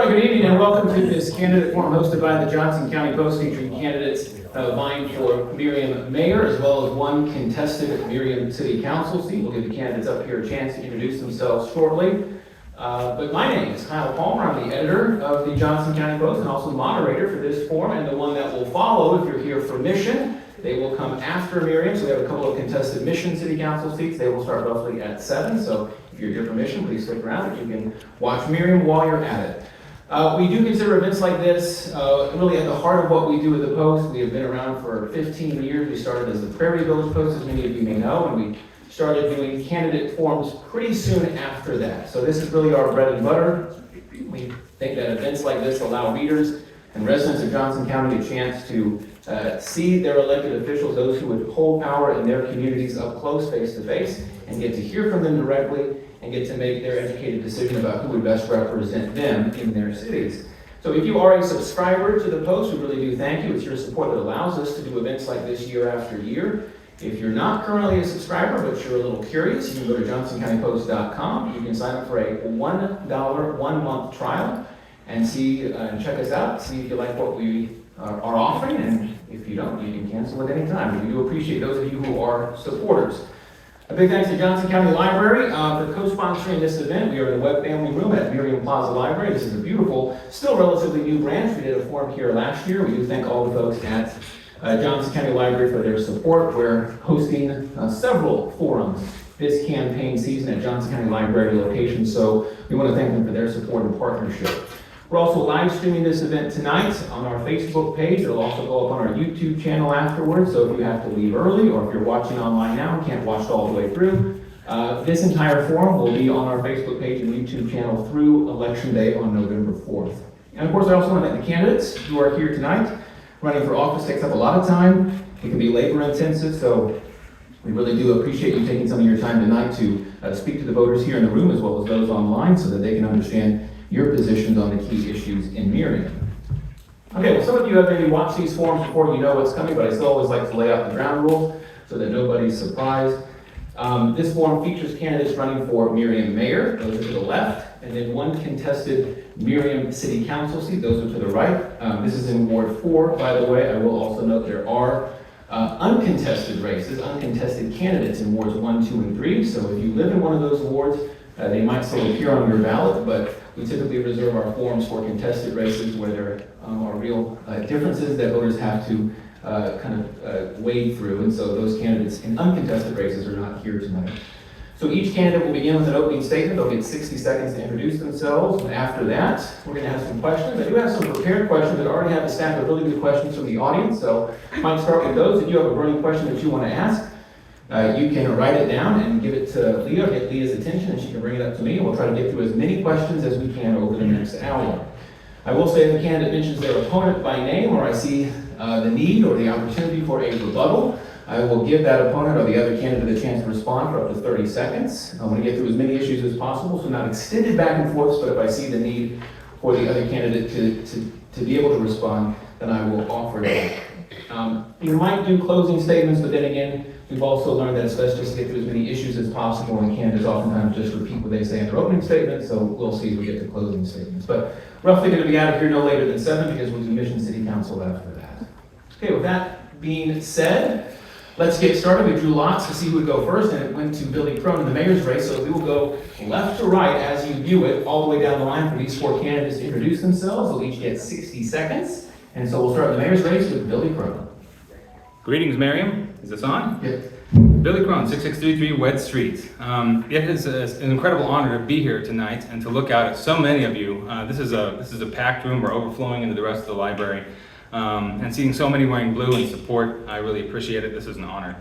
good evening and welcome to this candidate forum hosted by the Johnson County Post featuring candidates vying for Merriam Mayor as well as one contested Merriam City Council seat. We'll give the candidates up here a chance to introduce themselves shortly. But my name is Kyle Palmer. I'm the editor of the Johnson County Post and also moderator for this forum and the one that will follow if you're here for Mission. They will come after Merriam, so we have a couple of contested Mission City Council seats. They will start roughly at 7, so if you're here for Mission, please stick around. You can watch Merriam while you're at it. We do consider events like this really at the heart of what we do at the Post. We have been around for 15 years. We started as the Prairie Village Post, as many of you may know, and we started doing candidate forums pretty soon after that. So this is really our bread and butter. We think that events like this allow readers and residents of Johnson County a chance to see their elected officials, those who would hold power in their communities up close, face to face, and get to hear from them directly and get to make their educated decision about who would best represent them in their cities. So if you are a subscriber to the Post, we really do thank you. It's your support that allows us to do events like this year after year. If you're not currently a subscriber, but you're a little curious, you can go to johnsoncountypost.com. You can sign up for a $1 1-month trial and see and check us out, see if you like what we are offering, and if you don't, you can cancel at any time. We do appreciate those of you who are supporters. A big thanks to Johnson County Library for co-sponsoring this event. We are in the Webb Family Room at Merriam Plaza Library. This is a beautiful, still relatively new branch. We did a forum here last year. We do thank all the folks at Johnson County Library for their support. We're hosting several forums this campaign season at Johnson County Library locations, so we want to thank them for their support and partnership. We're also live streaming this event tonight on our Facebook page. It'll also go up on our YouTube channel afterwards, so if you have to leave early or if you're watching online now and can't watch it all the way through, this entire forum will be on our Facebook page and YouTube channel through Election Day on November 4th. And of course, I also want to thank the candidates who are here tonight. Running for office takes up a lot of time. It can be labor intensive, so we really do appreciate you taking some of your time tonight to speak to the voters here in the room as well as those online so that they can understand your positions on the key issues in Merriam. Okay, well, some of you have maybe watched these forums before, you know what's coming, but I still always like to lay out the ground rules so that nobody's surprised. This forum features candidates running for Merriam Mayor, those are to the left, and then one contested Merriam City Council seat, those are to the right. This is in Ward 4, by the way. I will also note there are uncontested races, uncontested candidates in Wards 1, 2, and 3, so if you live in one of those wards, they might still appear on your ballot, but we typically reserve our forums for contested races where there are real differences that voters have to wade through, and so those candidates in uncontested races are not here tonight. So each candidate will begin with an opening statement. They'll get 60 seconds to introduce themselves, and after that, we're going to have some questions. I do have some prepared questions. I already have a stack of really good questions from the audience, so I might start with those. If you have a burning question that you want to ask, you can write it down and give it to Leah, get Leah's attention, and she can bring it up to me, and we'll try to get through as many questions as we can over the next hour. I will say if the candidate mentions their opponent by name, or I see the need or the opportunity for a rebuttal, I will give that opponent or the other candidate a chance to respond for up to 30 seconds. I want to get through as many issues as possible, so not extended back and forth, but if I see the need for the other candidate to be able to respond, then I will offer that. You might do closing statements, but then again, we've also learned that it's best just to get through as many issues as possible, and candidates oftentimes just repeat what they say in their opening statement, so we'll see if we get to closing statements. But roughly going to be out of here no later than 7 because we'll do Mission City Council after that. Okay, with that being said, let's get started. We drew lots to see who would go first, and it went to Billy Crone in the mayor's race, so we will go left to right as you view it, all the way down the line for these 4 candidates to introduce themselves. They'll each get 60 seconds, and so we'll start the mayor's race with Billy Crone. Greetings, Merriam. Is this on? Yes. Billy Crone, 6633 Wed Street. It is an incredible honor to be here tonight and to look out at so many of you. This is a packed room. We're overflowing into the rest of the library. And seeing so many wearing blue in support, I really appreciate it. This is an honor.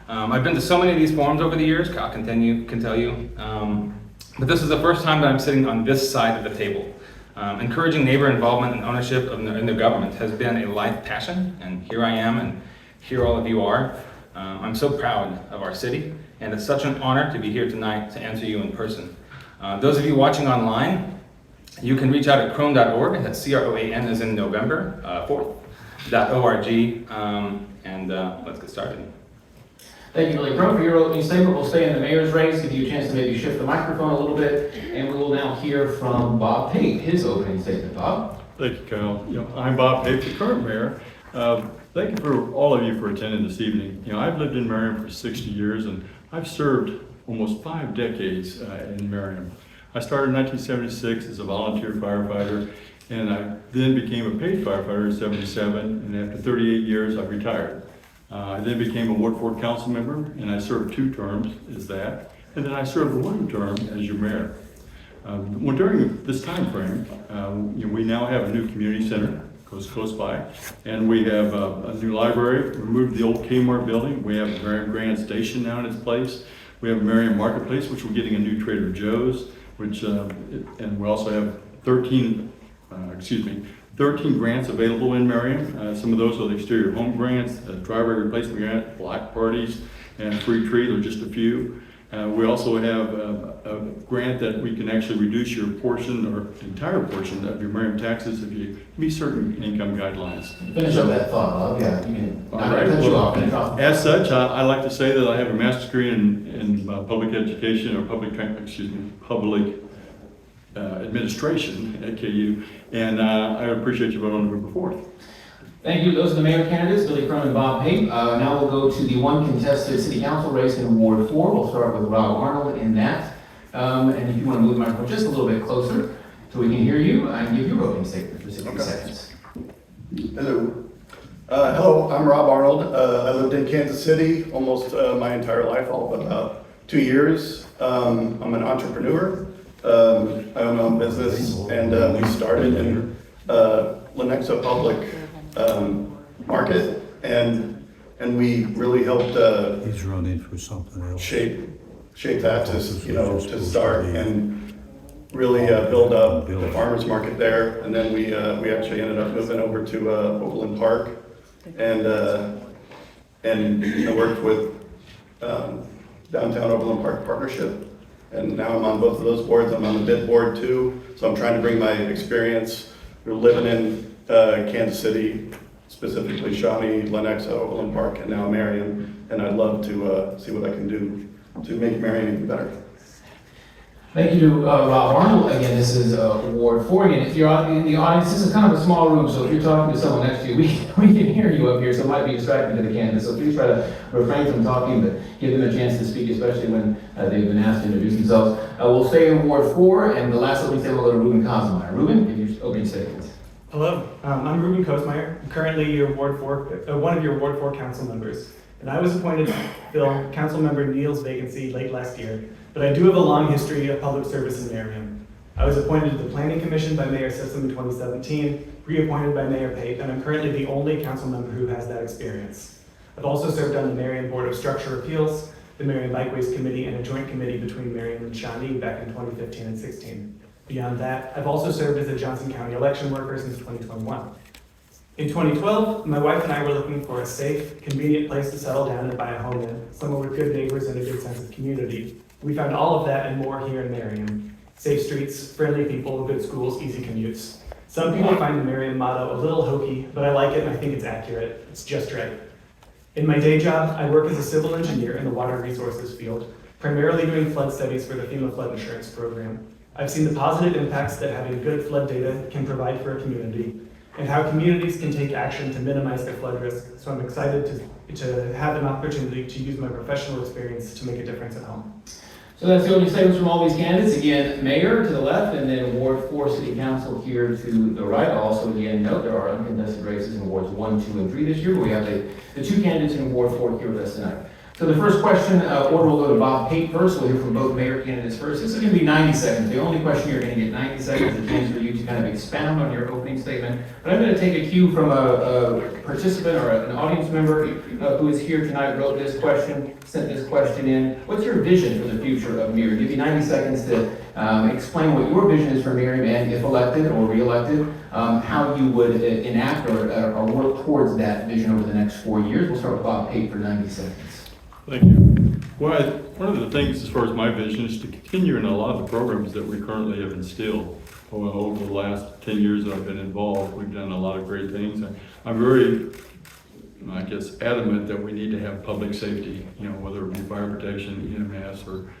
I've been to so many of these forums over the years, Kyle can tell you. But this is the first time that I'm sitting on this side of the table. Encouraging neighbor involvement and ownership in their government has been a life passion, and here I am, and here all of you are. I'm so proud of our city, and it's such an honor to be here tonight to answer you in person. Those of you watching online, you can reach out at crone.org, that's C-R-O-A-N as in November 4th.org, and let's get started. Thank you, Billy Crone, for your opening statement. We'll stay in the mayor's race, give you a chance to maybe shift the microphone a little bit, and we will now hear from Bob Pate, his opening statement. Bob? Thank you, Kyle. I'm Bob Pate, the current mayor. Thank you for all of you for attending this evening. I've lived in Merriam for 60 years, and I've served almost 5 decades in Merriam. I started in 1976 as a volunteer firefighter, and I then became a paid firefighter in 77, and after 38 years, I retired. I then became a Ward 4 council member, and I served 2 terms as that, and then I served 1 term as your mayor. Well, during this time frame, we now have a new community center close by, and we have a new library. We moved the old Kmart building. We have a Merriam Grand Station now in its place. We have a Merriam Marketplace, which we're getting a new Trader Joe's, and we also have 13 grants available in Merriam. Some of those are the exterior home grants, driveway replacement grant, block parties, and free tree. They're just a few. We also have a grant that we can actually reduce your portion or entire portion of your Merriam taxes if you meet certain income guidelines. Finish up that thought, Bob. Yeah, you can. All right. Well, as such, I like to say that I have a master's degree in public education or public administration at KU, and I appreciate you voting on November 4th. Thank you. Those are the mayor candidates, Billy Crone and Bob Pate. Now we'll go to the one contested city council race in Ward 4. We'll start with Rob Arnold in that. And if you want to move the microphone just a little bit closer so we can hear you, and give your voting statement for 60 seconds. Hello. Hello, I'm Rob Arnold. I lived in Kansas City almost my entire life, all but about 2 years. I'm an entrepreneur. I own my own business, and we started in Lenexa Public Market, and we really helped He's running for something else. shape that to start and really build up the farmers market there. And then we actually ended up moving over to Overland Park and worked with Downtown Overland Park Partnership. And now I'm on both of those boards. I'm on the bid board too. So I'm trying to bring my experience. We're living in Kansas City, specifically Shawnee, Lenexa, Overland Park, and now Merriam. And I'd love to see what I can do to make Merriam even better. Thank you to Rob Arnold. Again, this is Ward 4. Again, if you're in the audience, this is kind of a small room, so if you're talking to someone next to you, we can hear you up here, so it might be distracting to the candidates. So please try to refrain from talking, but give them a chance to speak, especially when they've been asked to introduce themselves. We'll stay in Ward 4, and the last opening statement will go to Ruben Kosmeyer. Ruben, give your opening statement. Hello, I'm Ruben Kosmeyer. I'm currently your Ward 4, one of your Ward 4 council members. And I was appointed to fill Council Member Neal's vacancy late last year, but I do have a long history of public service in Merriam. I was appointed to the Planning Commission by Mayor Sissom in 2017, reappointed by Mayor Pate, and I'm currently the only council member who has that experience. I've also served on the Merriam Board of Structure Appeals, the Merriam Bikeways Committee, and a joint committee between Merriam and Shawnee back in 2015 and 16. Beyond that, I've also served as a Johnson County election worker since 2021. In 2012, my wife and I were looking for a safe, convenient place to settle down and buy a home in, somewhere with good neighbors and a good sense of community. We found all of that and more here in Merriam. Safe streets, friendly people, good schools, easy commutes. Some people find the Merriam motto a little hokey, but I like it and I think it's accurate. It's just right. In my day job, I work as a civil engineer in the water resources field, primarily doing flood studies for the FEMA flood insurance program. I've seen the positive impacts that having good flood data can provide for a community, and how communities can take action to minimize their flood risk. So I'm excited to have an opportunity to use my professional experience to make a difference at home. So that's the only statements from all these candidates. Again, Mayor to the left, and then Ward 4 City Council here to the right. Also, again, note there are uncontested races in Wards 1, 2, and 3 this year, but we have the 2 candidates in Ward 4 here with us tonight. So the first question, order will go to Bob Pate first. We'll hear from both mayor candidates first. This is going to be 90 seconds. The only question you're going to get 90 seconds, a chance for you to kind of expound on your opening statement. But I'm going to take a cue from a participant or an audience member who is here tonight, wrote this question, sent this question in. What's your vision for the future of Merriam? Give you 90 seconds to explain what your vision is for Merriam, and if elected or re-elected, how you would enact or work towards that vision over the next 4 years. We'll start with Bob Pate for 90 seconds. Thank you. Well, one of the things as far as my vision is to continue in a lot of the programs that we currently have instilled. Over the last 10 years that I've been involved, we've done a lot of great things. I'm very I guess, adamant that we need to have public safety, whether it be fire protection, EMS, or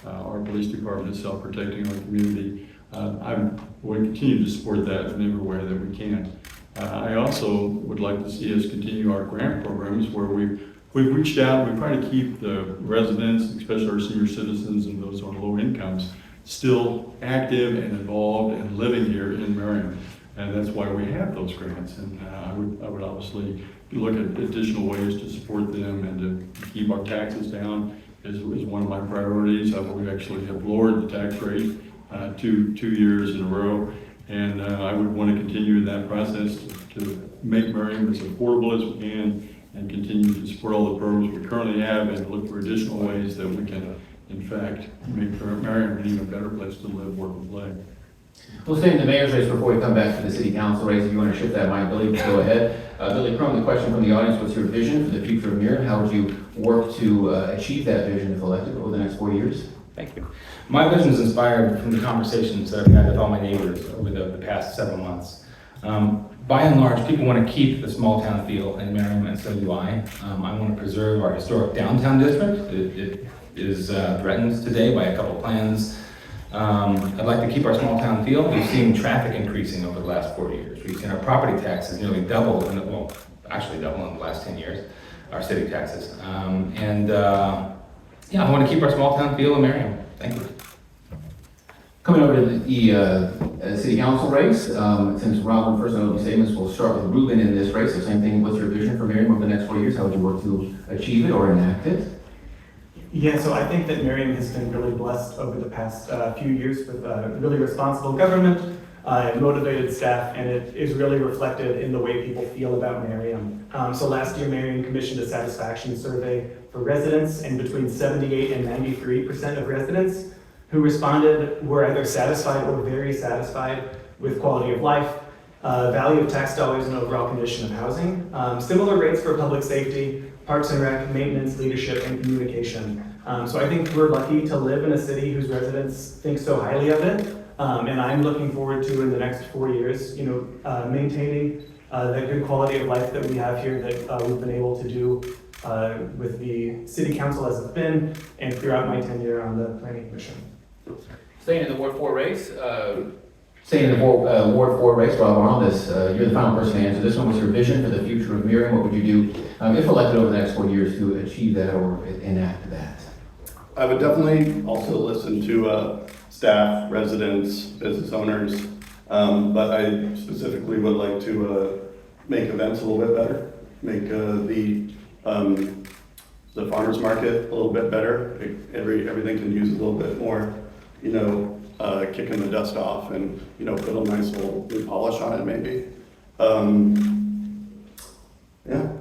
our police department itself protecting our community. I would continue to support that in every way that we can. I also would like to see us continue our grant programs where we've reached out, we try to keep the residents, especially our senior citizens and those on low incomes, still active and involved and living here in Merriam. And that's why we have those grants. And I would obviously look at additional ways to support them and to keep our taxes down is one of my priorities. We actually have lowered the tax rate 2 years in a row. And I would want to continue in that process to make Merriam as affordable as we can and continue to support all the programs we currently have and look for additional ways that we can, in fact, make Merriam an even better place to live, work, and play. We'll stay in the mayor's race before we come back to the city council race. If you want to shift that mic, Billy, go ahead. Billy Crum, the question from the audience, what's your vision for the future of Merriam? How would you work to achieve that vision if elected over the next 4 years? Thank you. My vision is inspired from the conversations that I've had with all my neighbors over the past 7 months. By and large, people want to keep the small town feel in Merriam, and so do I. I want to preserve our historic downtown district. It is threatened today by a couple plans. I'd like to keep our small town feel. We've seen traffic increasing over the last 4 years. We've seen our property taxes nearly double, actually double in the last 10 years, our city taxes. I want to keep our small town feel in Merriam. Thank you. Coming over to the city council race, since Rob went first on opening statements, we'll start with Ruben in this race. So same thing, what's your vision for Merriam over the next 4 years? How would you work to achieve it or enact it? Yeah, so I think that Merriam has been really blessed over the past few years with really responsible government, motivated staff, and it is really reflected in the way people feel about Merriam. So last year, Merriam commissioned a satisfaction survey for residents, and between 78 and 93% of residents who responded were either satisfied or very satisfied with quality of life, value of tax dollars, and overall condition of housing. Similar rates for public safety, parks and rec, maintenance, leadership, and communication. So I think we're lucky to live in a city whose residents think so highly of it. And I'm looking forward to, in the next 4 years, maintaining the good quality of life that we have here that we've been able to do with the city council as it's been and throughout my tenure on the planning commission. Staying in the Ward 4 race, Ward 4 race, Rob Arnold, you're the final person to answer this one. What's your vision for the future of Merriam? What would you do if elected over the next 4 years to achieve that or enact that? I would definitely also listen to staff, residents, business owners, but I specifically would like to make events a little bit better, make the farmers market a little bit better. Everything can use a little bit more, kicking the dust off and, put a nice little new polish on it maybe. Yeah.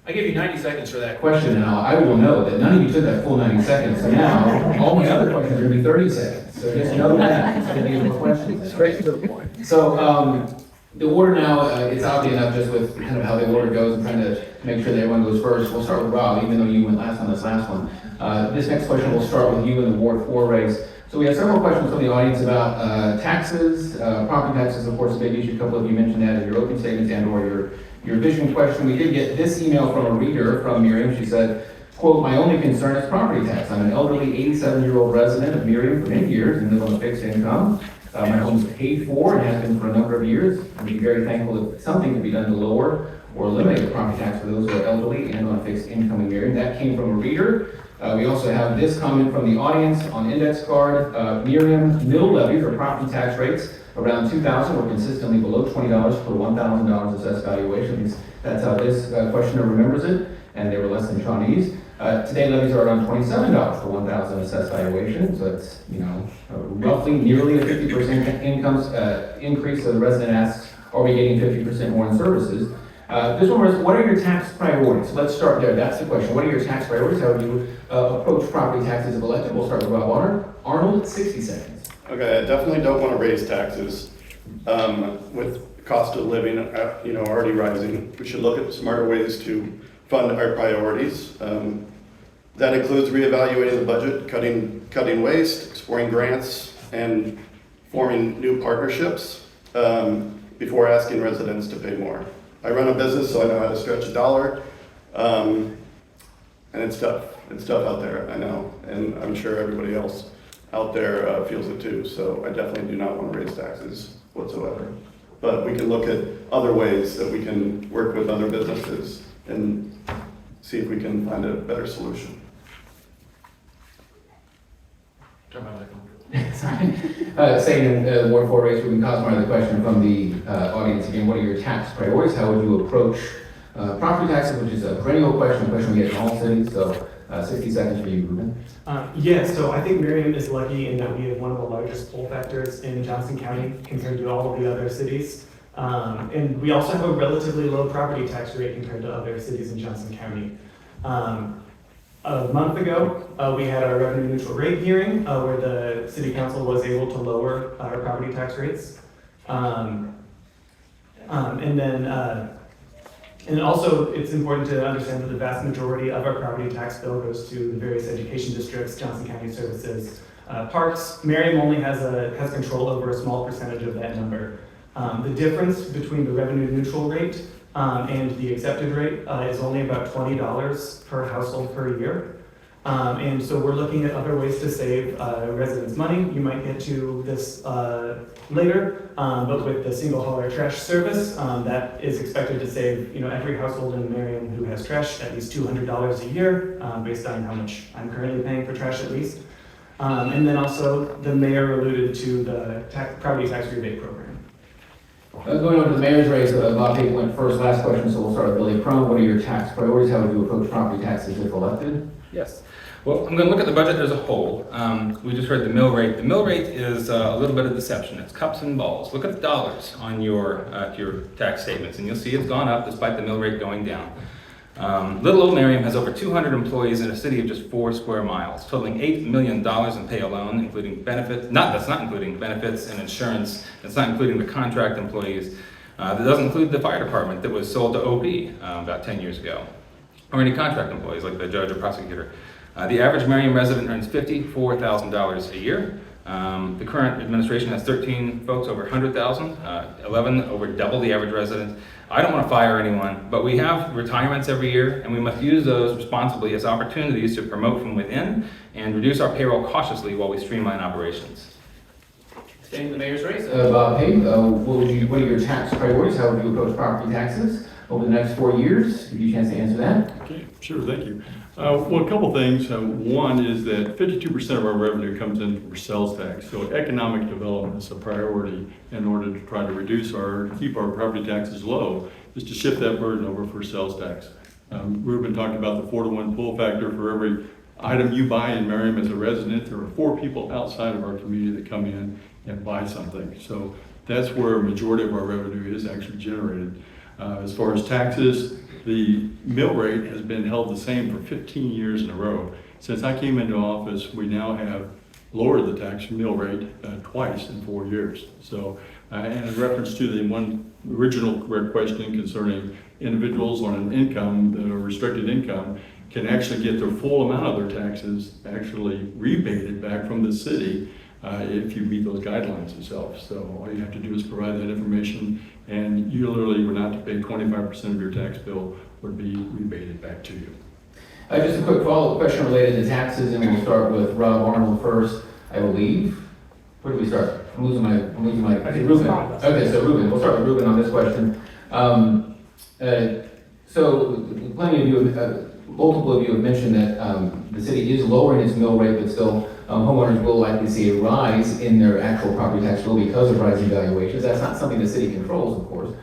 I give you 90 seconds for that question, and I will know that none of you took that full 90 seconds. So now, all my other questions are going to be 30 seconds. So just know that. I'm going to get more questions. Straight to the point. So the order now, it's oddly enough just with kind of how the order goes and trying to make sure that everyone goes first. We'll start with Rob, even though you went last on this last one. This next question will start with you in the Ward 4 race. So we have several questions from the audience about taxes, property taxes, of course, a big issue. A couple of you mentioned that in your opening statements and or your vision question. We did get this email from a reader from Merriam. She said, quote, "My only concern is property tax. I'm an elderly 87-year-old resident of Merriam for many years and live on a fixed income. My home is paid for and has been for a number of years. I'd be very thankful if something could be done to lower or eliminate the property tax for those who are elderly and on a fixed income in Merriam." That came from a reader. We also have this comment from the audience on index card. Merriam middle levy for property tax rates around 2000 were consistently below $20 per $1,000 assessed valuation. That's how this questioner remembers it, and they were less than Shawnee's. Today levies are around $27 per 1,000 assessed valuation, so it's roughly nearly a 50% increase. So the resident asks, are we getting 50% more in services? This one was, what are your tax priorities? Let's start there. That's the question. What are your tax priorities? How do you approach property taxes if elected? We'll start with Rob Arnold, 60 seconds. Okay, I definitely don't want to raise taxes. With cost of living, already rising, we should look at smarter ways to fund our priorities. That includes reevaluating the budget, cutting waste, exploring grants, and forming new partnerships before asking residents to pay more. I run a business, so I know how to stretch a dollar. And it's tough. It's tough out there, I know, and I'm sure everybody else out there feels it too. So I definitely do not want to raise taxes whatsoever. But we can look at other ways that we can work with other businesses and see if we can find a better solution. Sorry. Staying in Ward 4 race, Ruben Cosmar, the question from the audience again, what are your tax priorities? How would you approach property taxes, which is a perennial question, a question we get in all cities, so 60 seconds for you, Ruben. Yeah, so I think Merriam is lucky in that we have one of the largest poll factors in Johnson County compared to all of the other cities. And we also have a relatively low property tax rate compared to other cities in Johnson County. A month ago, we had our revenue neutral rate hearing where the city council was able to lower our property tax rates. And also, it's important to understand that the vast majority of our property tax bill goes to the various education districts, Johnson County Services, parks. Merriam only has control over a small percentage of that number. The difference between the revenue neutral rate and the accepted rate is only about $20 per household per year. And so we're looking at other ways to save residents money. You might get to this later, but with the single hauler trash service, that is expected to save every household in Merriam who has trash at least $200 a year, based on how much I'm currently paying for trash at least. And then also the mayor alluded to the property tax rebate program. Going over to the mayor's race, Bob Pape went first. Last question, so we'll start with Billy Crum. What are your tax priorities? How would you approach property taxes if elected? Yes. Well, I'm going to look at the budget as a whole. We just heard the mill rate. The mill rate is a little bit of deception. It's cups and balls. Look at the dollars on your tax statements, and you'll see it's gone up despite the mill rate going down. Little old Merriam has over 200 employees in a city of just 4 square miles, totaling $8 million in pay alone, including benefits. That's not including benefits and insurance. It's not including the contract employees. That doesn't include the fire department that was sold to OP about 10 years ago, or any contract employees like the judge or prosecutor. The average Merriam resident earns $54,000 a year. The current administration has 13 folks over 100,000, 11 over double the average resident. I don't want to fire anyone, but we have retirements every year, and we must use those responsibly as opportunities to promote from within and reduce our payroll cautiously while we streamline operations. Staying in the mayor's race, Bob Pape, what are your tax priorities? How would you approach property taxes over the next 4 years? Give you a chance to answer that. Okay, sure, thank you. Well, a couple things. One is that 52% of our revenue comes in from sales tax. So economic development is a priority in order to try to keep our property taxes low, is to shift that burden over for sales tax. Ruben talked about the 4-to-1 pull factor. For every item you buy in Merriam as a resident, there are 4 people outside of our community that come in and buy something. So that's where a majority of our revenue is actually generated. As far as taxes, the mill rate has been held the same for 15 years in a row. Since I came into office, we now have lowered the tax mill rate twice in 4 years. So, and in reference to the one original question concerning individuals on an income, that are restricted income, can actually get their full amount of their taxes actually rebated back from the city if you meet those guidelines yourself. So all you have to do is provide that information, and you literally would not have to pay 25% of your tax bill would be rebated back to you. Just a quick follow-up question related to taxes, and we'll start with Rob Arnold first, I believe. Where do we start? I'm losing my. I think Ruben. Ruben. Okay, so Ruben, we'll start with Ruben on this question. So plenty of you, multiple of you have mentioned that the city is lowering its mill rate, but still homeowners will likely see a rise in their actual property tax bill because of rising valuations. That's not something the city controls, of course.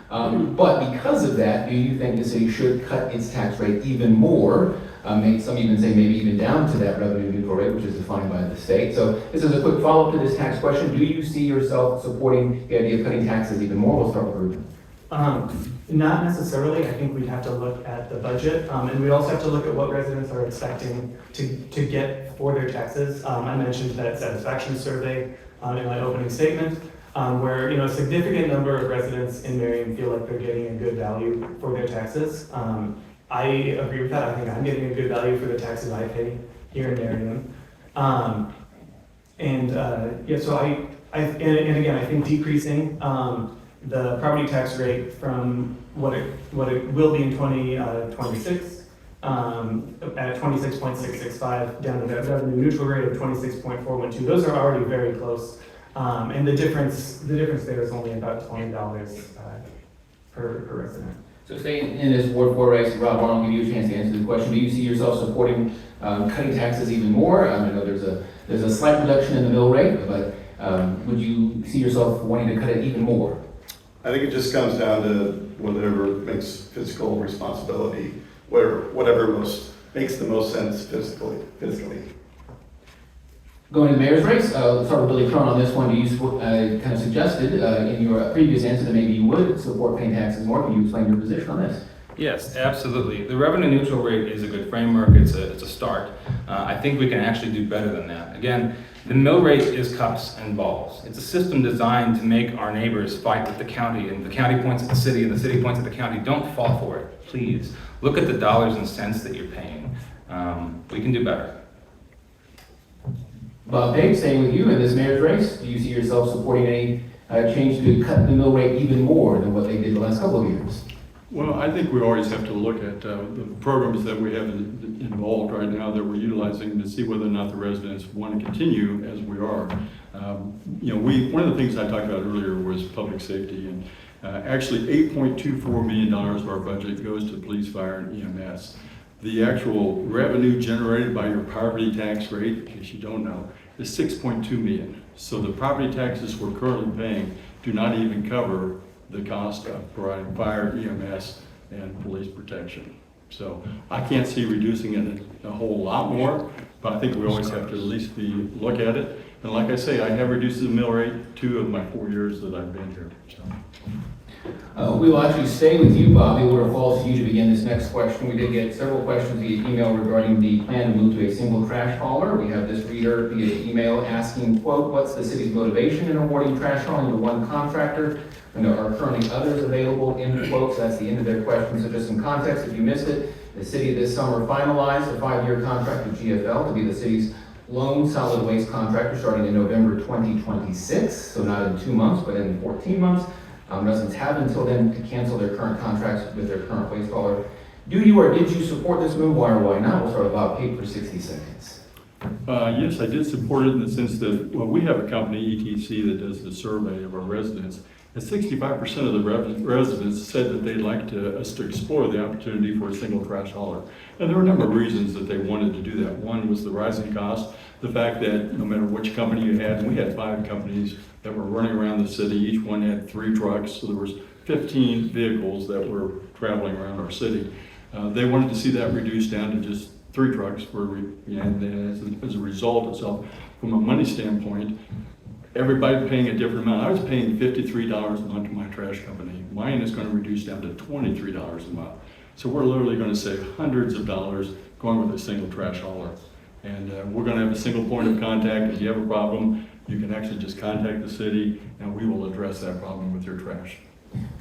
But because of that, do you think the city should cut its tax rate even more? Some even say maybe even down to that revenue neutral rate, which is defined by the state. So this is a quick follow-up to this tax question. Do you see yourself supporting the idea of cutting taxes even more? We'll start with Ruben. Not necessarily. I think we'd have to look at the budget, and we also have to look at what residents are expecting to get for their taxes. I mentioned that satisfaction survey in my opening statement, where a significant number of residents in Merriam feel like they're getting a good value for their taxes. I agree with that. I think I'm getting a good value for the taxes I pay here in Merriam. So again, I think decreasing the property tax rate from what it will be in 2026 at 26.665 down to that revenue neutral rate of 26.412. Those are already very close. And the difference there is only about $20 per resident. So staying in this Ward 4 race, Rob, I want to give you a chance to answer the question. Do you see yourself supporting cutting taxes even more? I know there's a slight reduction in the mill rate, but would you see yourself wanting to cut it even more? I think it just comes down to whatever makes fiscal responsibility, whatever makes the most sense fiscally. Going to the mayor's race, let's start with Billy Crone on this one. Do you kind of suggested in your previous answer that maybe you would support paying taxes more? Can you explain your position on this? Yes, absolutely. The revenue neutral rate is a good framework. It's a start. I think we can actually do better than that. Again, the mill rate is cups and balls. It's a system designed to make our neighbors fight with the county, and the county points at the city, and the city points at the county. Don't fall for it, please. Look at the dollars and cents that you're paying. We can do better. Bob Page, staying with you in this mayor's race, do you see yourself supporting any change to cut the mill rate even more than what they did the last couple of years? Well, I think we always have to look at the programs that we have involved right now that we're utilizing to see whether or not the residents want to continue as we are. One of the things I talked about earlier was public safety, and actually $8.24 million of our budget goes to police, fire, and EMS. The actual revenue generated by your property tax rate, in case you don't know, is $6.2 million. So the property taxes we're currently paying do not even cover the cost of providing fire, EMS, and police protection. So I can't see reducing it a whole lot more, but I think we always have to at least look at it. And like I say, I have reduced the mill rate 2 of my 4 years that I've been here. So. We will actually stay with you, Bob. The order falls to you to begin this next question. We did get several questions via email regarding the plan to move to a single trash hauler. We have this reader via email asking, quote, what's the city's motivation in awarding trash hauling to one contractor when there are currently others available, in quotes? That's the end of their question. So just some context, if you missed it, the city this summer finalized a 5-year contract with GFL to be the city's lone solid waste contractor starting in November 2026. So not in 2 months, but in 14 months. Residents have until then to cancel their current contracts with their current waste hauler. Do you or did you support this move? Why or why not? We'll start with Bob Pate for 60 seconds. Yes, I did support it in the sense that, well, we have a company, ETC, that does the survey of our residents. And 65% of the residents said that they'd like us to explore the opportunity for a single trash hauler. And there were a number of reasons that they wanted to do that. One was the rising cost, the fact that no matter which company you had, and we had 5 companies that were running around the city, each one had 3 trucks, so there was 15 vehicles that were traveling around our city. They wanted to see that reduced down to just 3 trucks, and as a result itself, from a money standpoint, everybody paying a different amount. I was paying $53 a month to my trash company. Mine is going to reduce down to $23 a month. So we're literally going to save hundreds of dollars going with a single trash hauler. And we're going to have a single point of contact. If you have a problem, you can actually just contact the city, and we will address that problem with your trash.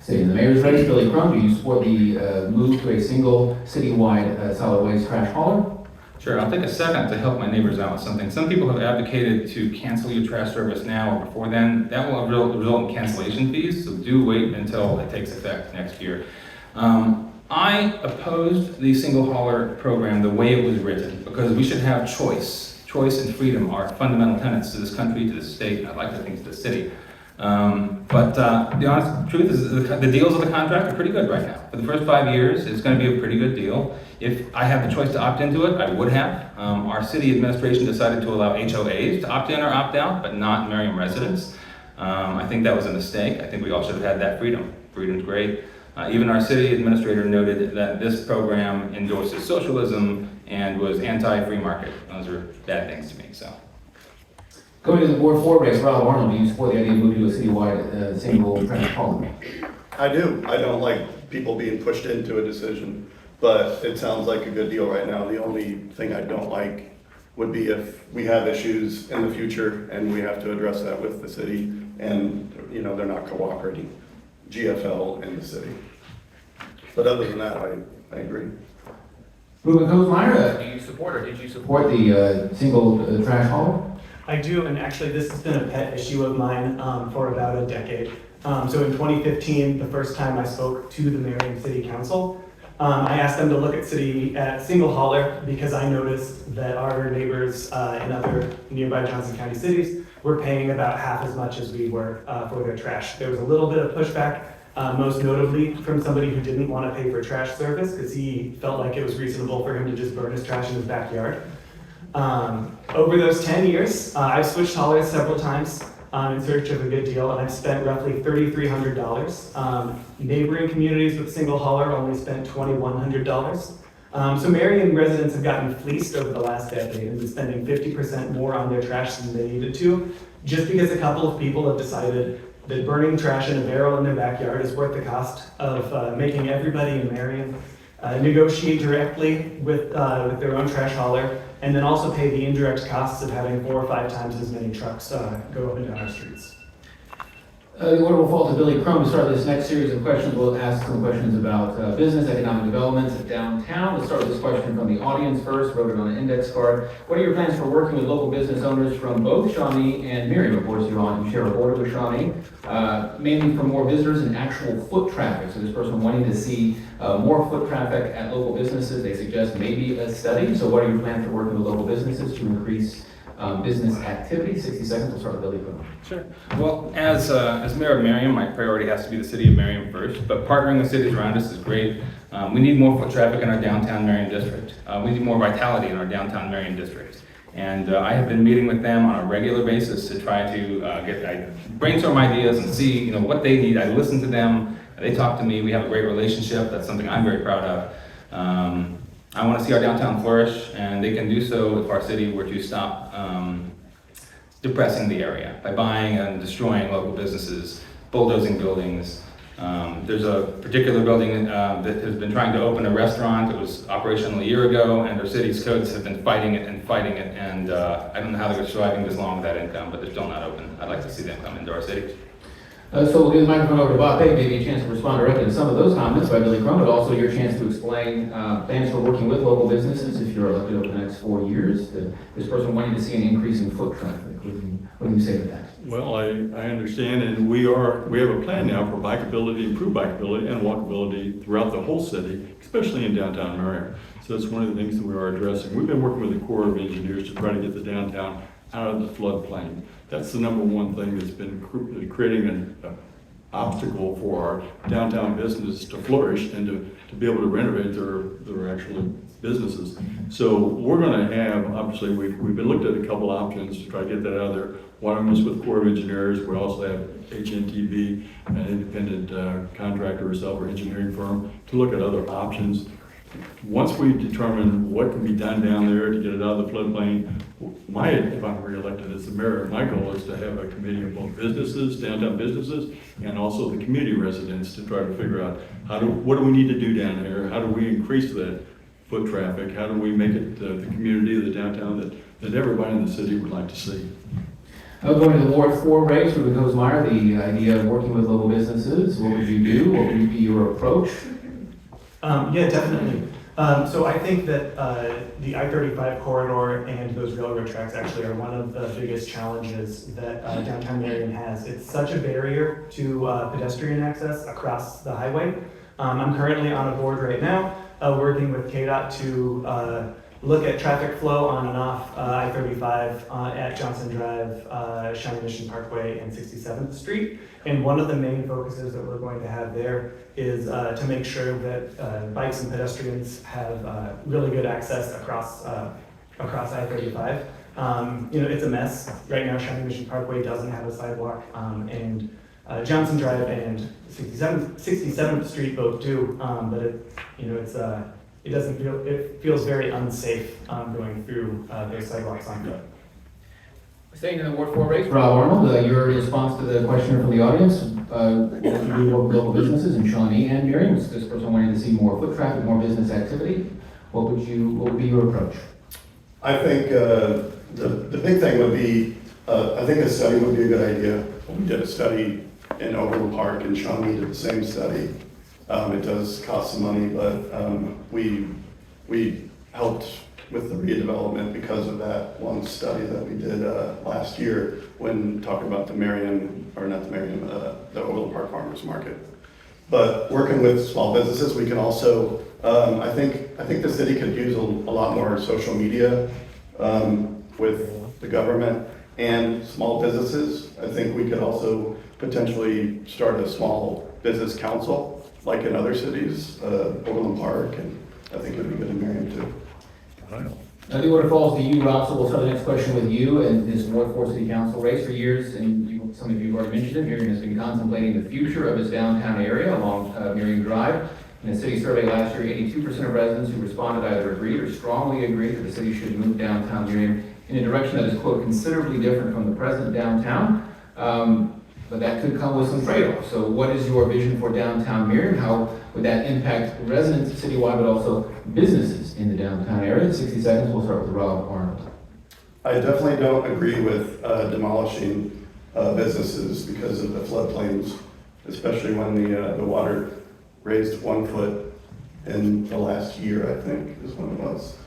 Staying in the mayor's race, Billy Crone, do you support the move to a single citywide solid waste trash hauler? Sure, I'll take a second to help my neighbors out with something. Some people have advocated to cancel your trash service now or before then. That will result in cancellation fees, so do wait until it takes effect next year. I opposed the single hauler program the way it was written because we should have choice. Choice and freedom are fundamental tenets to this country, to this state, and I'd like to think to the city. But the honest truth is the deals of the contract are pretty good right now. For the first 5 years, it's going to be a pretty good deal. If I had the choice to opt into it, I would have. Our city administration decided to allow HOAs to opt in or opt out, but not Merriam residents. I think that was a mistake. I think we all should have had that freedom. Freedom's great. Even our city administrator noted that this program endorses socialism and was anti-free market. Those are bad things to me, so. Going to the Ward 4 race, Rob Arnold, do you support the idea of moving to a citywide single trash hauler? I do. I don't like people being pushed into a decision, but it sounds like a good deal right now. The only thing I don't like would be if we have issues in the future and we have to address that with the city and, they're not cooperating, GFL and the city. But other than that, I agree. Ruben Kozmeyer, do you support or did you support the single trash hauler? I do, and actually this has been a pet issue of mine for about a decade. So in 2015, the first time I spoke to the Merriam City Council, I asked them to look at single hauler because I noticed that our neighbors in other nearby Johnson County cities were paying about half as much as we were for their trash. There was a little bit of pushback, most notably from somebody who didn't want to pay for trash service because he felt like it was reasonable for him to just burn his trash in his backyard. Over those 10 years, I've switched haulers several times in search of a good deal, and I've spent roughly $3,300. Neighboring communities with single hauler only spent $2,100. So Merriam residents have gotten fleeced over the last decade and been spending 50% more on their trash than they needed to, just because a couple of people have decided that burning trash in a barrel in their backyard is worth the cost of making everybody in Merriam negotiate directly with their own trash hauler, and then also pay the indirect costs of having 4 or 5 times as many trucks go up and down our streets. The order will fall to Billy Crum to start this next series of questions. We'll ask some questions about business, economic development downtown. Let's start with this question from the audience first, wrote it on an index card. What are your plans for working with local business owners from both Shawnee and Merriam? Of course, you share a border with Shawnee, mainly for more visitors and actual foot traffic. So this person wanting to see more foot traffic at local businesses. They suggest maybe a study. So what are your plans for working with local businesses to increase business activity? 60 seconds, we'll start with Billy Crum. Sure. Well, as mayor of Merriam, my priority has to be the city of Merriam first, but partnering with cities around us is great. We need more foot traffic in our downtown Merriam district. We need more vitality in our downtown Merriam district. And I have been meeting with them on a regular basis to try to brainstorm ideas and see what they need. I listen to them, they talk to me, we have a great relationship. That's something I'm very proud of. I want to see our downtown flourish, and they can do so if our city were to stop depressing the area by buying and destroying local businesses, bulldozing buildings. There's a particular building that has been trying to open a restaurant. It was operational a year ago, and our city's codes have been fighting it, and I don't know how they're surviving this long without income, but they're still not open. I'd like to see them come into our city. So we'll give the microphone over to Bob Pate, maybe a chance to respond directly to some of those comments by Billy Crum, but also your chance to explain plans for working with local businesses if you're elected over the next 4 years. This person wanting to see an increase in foot traffic. What do you say to that? Well, I understand, and we have a plan now for bikeability, improved bikeability, and walkability throughout the whole city, especially in downtown Merriam. So that's one of the things that we are addressing. We've been working with the Corps of Engineers to try to get the downtown out of the floodplain. That's the number one thing that's been creating an obstacle for our downtown business to flourish and to be able to renovate their actual businesses. So we're going to have, obviously, we've been looked at a couple options to try to get that out of there. One is with Corps of Engineers. We also have HNTV, an independent contractor herself or engineering firm, to look at other options. Once we determine what can be done down there to get it out of the floodplain, if I'm reelected as the mayor, my goal is to have a committee of both businesses, downtown businesses, and also the community residents to try to figure out what do we need to do down there? How do we increase that foot traffic? How do we make it the community of the downtown that everybody in the city would like to see? Going to the Ward 4 race, Ruben Kosmeyer, the idea of working with local businesses, what would you do? What would be your approach? Yeah, definitely. So I think that the I-35 corridor and those railroad tracks actually are one of the biggest challenges that downtown Merriam has. It's such a barrier to pedestrian access across the highway. I'm currently on a board right now working with KDOT to look at traffic flow on and off I-35 at Johnson Drive, Shawnee Mission Parkway, and 67th Street. And one of the main focuses that we're going to have there is to make sure that bikes and pedestrians have really good access across I-35. It's a mess. Right now, Shawnee Mission Parkway doesn't have a sidewalk, and Johnson Drive and 67th Street both do, but it feels very unsafe going through those sidewalks on foot. Staying in the Ward 4 race, Rob Arnold, your response to the questioner from the audience, what do you do with local businesses in Shawnee and Merriam? This person wanting to see more foot traffic, more business activity. What would be your approach? I think the big thing would be, I think a study would be a good idea. We did a study in Overland Park and Shawnee did the same study. It does cost some money, but we helped with the redevelopment because of that one study that we did last year when talking about the Merriam, or not the Merriam, the Overland Park Farmers Market. But working with small businesses, we can also, I think the city could use a lot more social media with the government and small businesses. I think we could also potentially start a small business council, like in other cities, Overland Park, and I think it would be good in Merriam too. I think what it falls to you, Rob, so we'll start the next question with you and this Ward 4 City Council race. For years, and some of you have already mentioned it, Merriam has been contemplating the future of its downtown area along Merriam Drive. In a city survey last year, 82% of residents who responded either agreed or strongly agreed that the city should move downtown Merriam in a direction that is, quote, considerably different from the present downtown. But that could come with some trade-offs. So what is your vision for downtown Merriam? How would that impact residents citywide, but also businesses in the downtown area? In 60 seconds, we'll start with Rob Arnold. I definitely don't agree with demolishing businesses because of the floodplains, especially when the water raised 1 foot in the last year, I think, is when it was.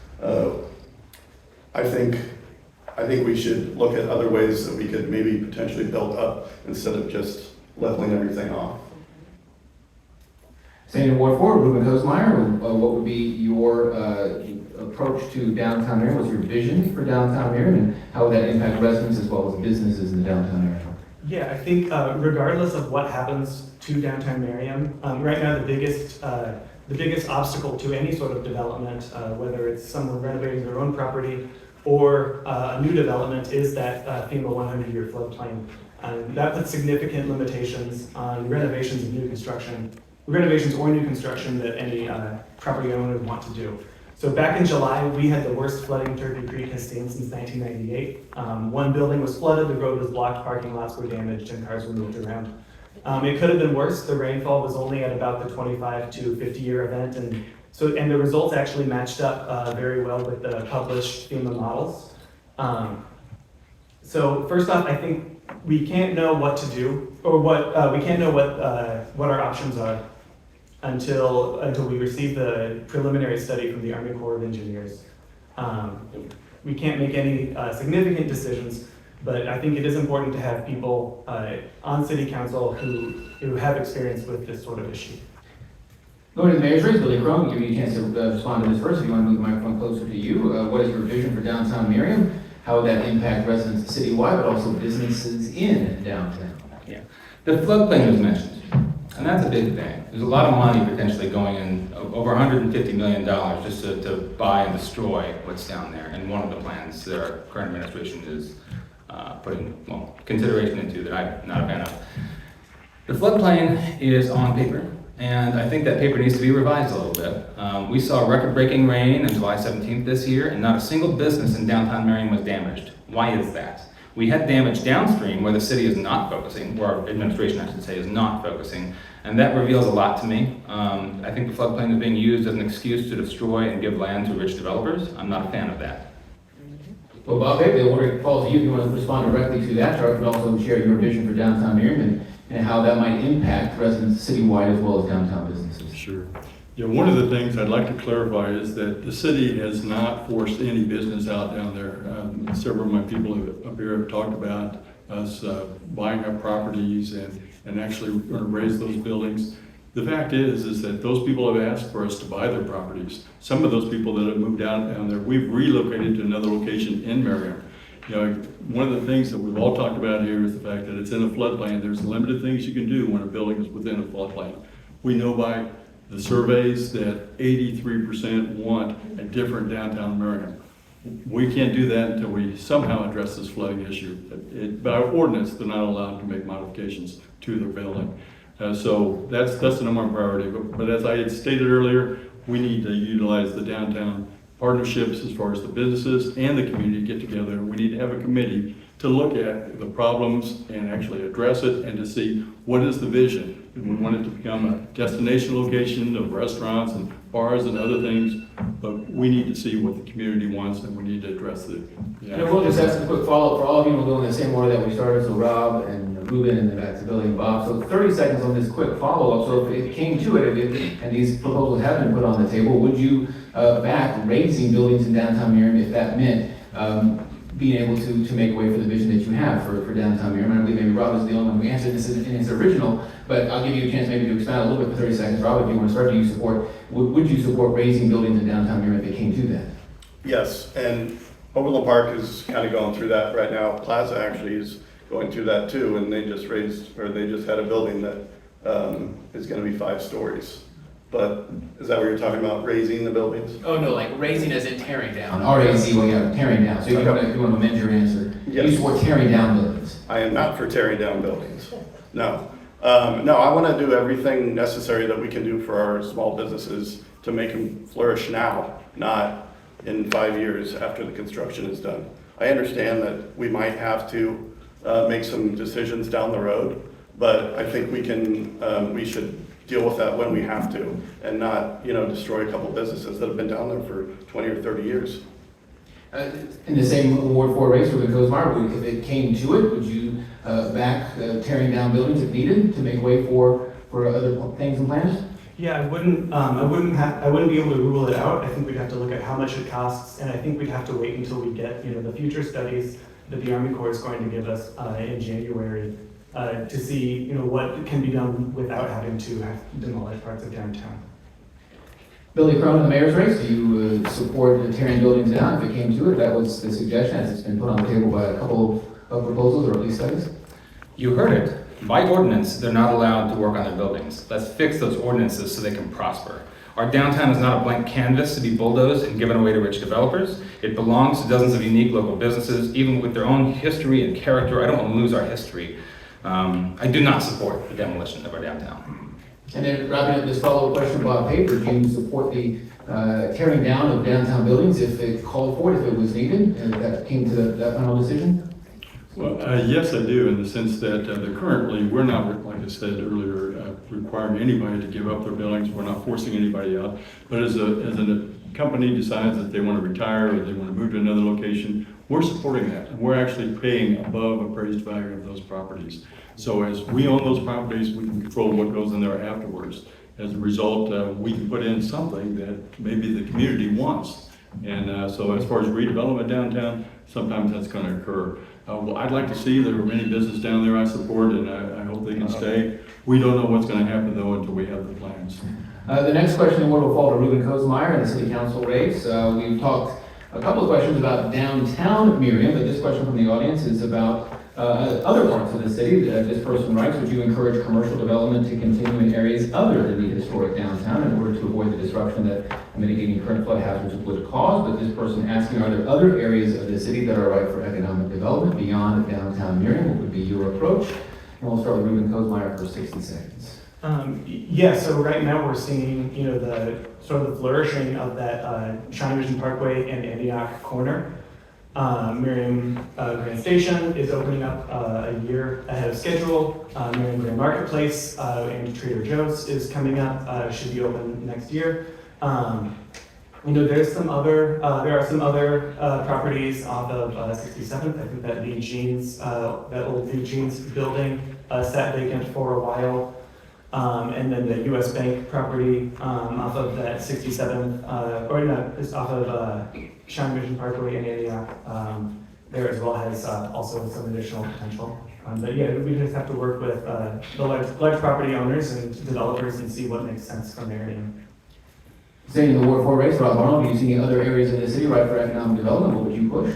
I think we should look at other ways that we could maybe potentially build up instead of just leveling everything off. Staying in Ward 4, Ruben Kosmeyer, what would be your approach to downtown Merriam? What's your vision for downtown Merriam, and how would that impact residents as well as businesses in the downtown area? Yeah, I think regardless of what happens to downtown Merriam, right now the biggest obstacle to any sort of development, whether it's someone renovating their own property or a new development, is that FEMA 100-year floodplain. That puts significant limitations on renovations or new construction that any property owner would want to do. So back in July, we had the worst flooding Turkey Creek has seen since 1998. One building was flooded, the road was blocked, parking lots were damaged, and cars were moved around. It could have been worse. The rainfall was only at about the 25 to 50-year event, and the results actually matched up very well with the published FEMA models. So first off, I think we can't know what to do, or we can't know what our options are until we receive the preliminary study from the Army Corps of Engineers. We can't make any significant decisions, but I think it is important to have people on City Council who have experience with this sort of issue. Going to the mayor's race, Billy Crone, give you a chance to respond to this first. If you want to move the microphone closer to you, what is your vision for downtown Merriam? How would that impact residents citywide, but also businesses in downtown? Yeah, the floodplain was mentioned, and that's a big thing. There's a lot of money potentially going in, over $150 million, just to buy and destroy what's down there. And one of the plans that our current administration is putting consideration into that I'm not a fan of. The floodplain is on paper. And I think that paper needs to be revised a little bit. We saw record-breaking rain on July 17th this year, and not a single business in downtown Merriam was damaged. Why is that? We had damage downstream where the city is not focusing, where our administration, I should say, is not focusing, and that reveals a lot to me. I think the floodplain is being used as an excuse to destroy and give land to rich developers. I'm not a fan of that. Well, Bob, maybe the order falls to you if you want to respond directly to that chart, but also share your vision for downtown Merriam and how that might impact residents citywide as well as downtown businesses. Sure. Yeah, one of the things I'd like to clarify is that the city has not forced any business out down there. Several of my people up here have talked about us buying up properties and actually going to raise those buildings. The fact is that those people have asked for us to buy their properties. Some of those people that have moved down there, we've relocated to another location in Merriam. You know, one of the things that we've all talked about here is the fact that it's in a floodplain. There's limited things you can do when a building is within a floodplain. We know by the surveys that 83% want a different downtown Merriam. We can't do that until we somehow address this flooding issue. By our ordinance, they're not allowed to make modifications to their building. So that's the number one priority. But as I had stated earlier, we need to utilize the downtown partnerships as far as the businesses and the community get together. We need to have a committee to look at the problems and actually address it and to see what is the vision. And we want it to become a destination location of restaurants and bars and other things, but we need to see what the community wants and we need to address the. And we'll just ask a quick follow-up for all of you, we'll go in the same order that we started, so Rob and Ruben and then back to Billy and Bob. So 30 seconds on this quick follow-up, so if it came to it, and these proposals have been put on the table, would you back raising buildings in downtown Merriam if that meant being able to make way for the vision that you have for downtown Merriam? I believe maybe Rob is the only one who answered this in its original, but I'll give you a chance maybe to expand a little bit for 30 seconds. Rob, if you want to start, would you support raising buildings in downtown Merriam if it came to that? Yes, and Overland Park is kind of going through that right now. Plaza actually is going through that too, and they just had a building that is going to be 5 stories. But is that what you're talking about, raising the buildings? Oh, no, like raising as in tearing down. R-A-Z, well, yeah, tearing down. So if you want to amend your answer, Yes. you support tearing down buildings. I am not for tearing down buildings. No. No, I want to do everything necessary that we can do for our small businesses to make them flourish now, not in 5 years after the construction is done. I understand that we might have to make some decisions down the road, but I think we should deal with that when we have to and not, destroy a couple businesses that have been down there for 20 or 30 years. In the same Ward 4 race, Ruben Kosmar, if it came to it, would you back tearing down buildings if needed to make way for other things and plans? Yeah, I wouldn't be able to rule it out. I think we'd have to look at how much it costs, and I think we'd have to wait until we get, the future studies that the Army Corps is going to give us in January to see, what can be done without having to demolish parts of downtown. Billy Cronin, the mayor's race, do you support tearing buildings down if it came to it? That was the suggestion, as it's been put on the table by a couple of proposals, or at least studies. You heard it. By ordinance, they're not allowed to work on their buildings. Let's fix those ordinances so they can prosper. Our downtown is not a blank canvas to be bulldozed and given away to rich developers. It belongs to dozens of unique local businesses, even with their own history and character. I don't want to lose our history. I do not support the demolition of our downtown. And then wrapping up this follow-up question, Bob Paper, do you support the tearing down of downtown buildings if it called for it, if it was needed, and if that came to that final decision? Well, yes, I do, in the sense that currently, we're not, like I said earlier, requiring anybody to give up their buildings. We're not forcing anybody out. But as a company decides that they want to retire or they want to move to another location, we're supporting that. And we're actually paying above appraised value of those properties. So as we own those properties, we can control what goes in there afterwards. As a result, we can put in something that maybe the community wants. And so as far as redevelopment downtown, sometimes that's going to occur. Well, I'd like to see there are many businesses down there I support, and I hope they can stay. We don't know what's going to happen, though, until we have the plans. The next question will fall to Ruben Kosmeier in the city council race. We've talked a couple of questions about downtown Merriam, but this question from the audience is about other parts of the city. This person writes, would you encourage commercial development to continue in areas other than the historic downtown in order to avoid the disruption that mitigating current flood hazards would cause? But this person asking, are there other areas of the city that are ripe for economic development beyond downtown Merriam? What would be your approach? And we'll start with Ruben Kosmeier for 60 seconds. Yeah, so right now we're seeing, the sort of the flourishing of that China Mission Parkway and Antioch corner. Merriam Grand Station is opening up a year ahead of schedule. Merriam Grand Marketplace and Trader Joe's is coming up, should be open next year. There are some other properties off of 67th. I think that Lee Jeans, that old Lee Jeans building sat vacant for a while. And then the US Bank property off of that 67th, it's off of China Mission Parkway in Antioch. There as well has also some additional potential. But yeah, we just have to work with the large property owners and developers and see what makes sense from their end. Staying in the Ward 4 race, Rob Arnold, do you see other areas of the city ripe for economic development? What would you push?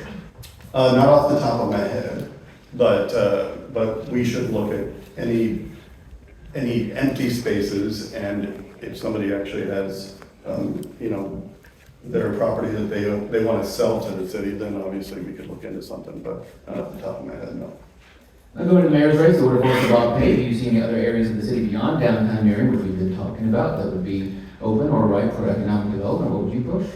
Not off the top of my head, but we should look at any empty spaces, and if somebody actually has, their property that they want to sell to the city, then obviously we could look into something, but not off the top of my head, no. I'll go to the mayor's race, the Ward 4 for Bob Pay. Do you see any other areas of the city beyond downtown Merriam, which we've been talking about, that would be open or ripe for economic development? What would you push?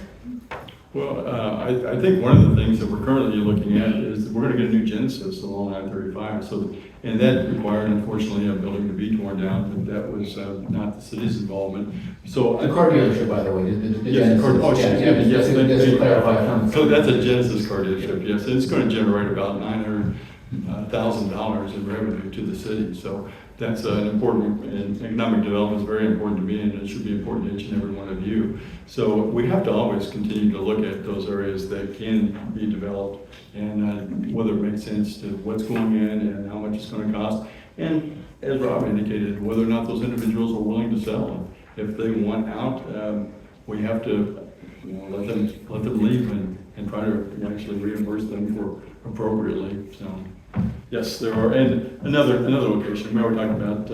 Well, I think one of the things that we're currently looking at is that we're gonna get a new Genesis along I-35, so, and that required unfortunately a building to be torn down, but that was not the city's involvement, so. The car dealership, by the way, the Yes, Genesis. oh, Yeah, yes, just to thank you. clarify. So that's a Genesis car dealership, yes, and it's gonna generate about $900,000 in revenue to the city, so that's an important, and economic development is very important to me, and it should be important to each and every one of you. So we have to always continue to look at those areas that can be developed, and whether it makes sense to what's going in and how much it's gonna cost. And as Rob indicated, whether or not those individuals are willing to sell. If they want out, we have to, let them leave and try to actually reimburse them for appropriately, so. Yes, there are, and another location, we were talking about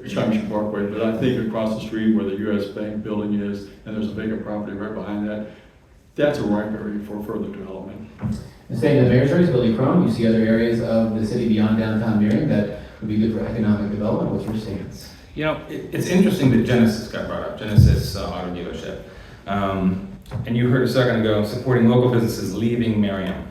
Championship Parkway, but I think across the street where the US Bank building is, and there's a vacant property right behind that, that's a ripe area for further development. And staying in the mayor's race, Billy Crone, you see other areas of the city beyond downtown Merriam that would be good for economic development. What's your stance? You know, it's interesting that Genesis got brought up, Genesis Auto Dealership. And you heard a second ago, supporting local businesses leaving Merriam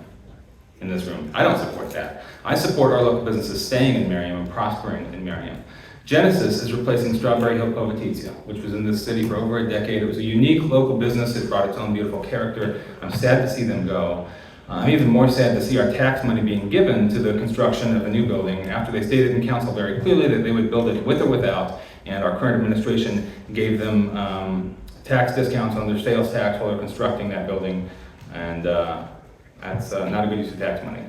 in this room. I don't support that. I support our local businesses staying in Merriam and prospering in Merriam. Genesis is replacing Strawberry Hill Povetizia, which was in this city for over a decade. It was a unique local business. It brought its own beautiful character. I'm sad to see them go. I'm even more sad to see our tax money being given to the construction of a new building after they stated in council very clearly that they would build it with or without, and our current administration gave them tax discounts on their sales tax while they're constructing that building, and that's not a good use of tax money.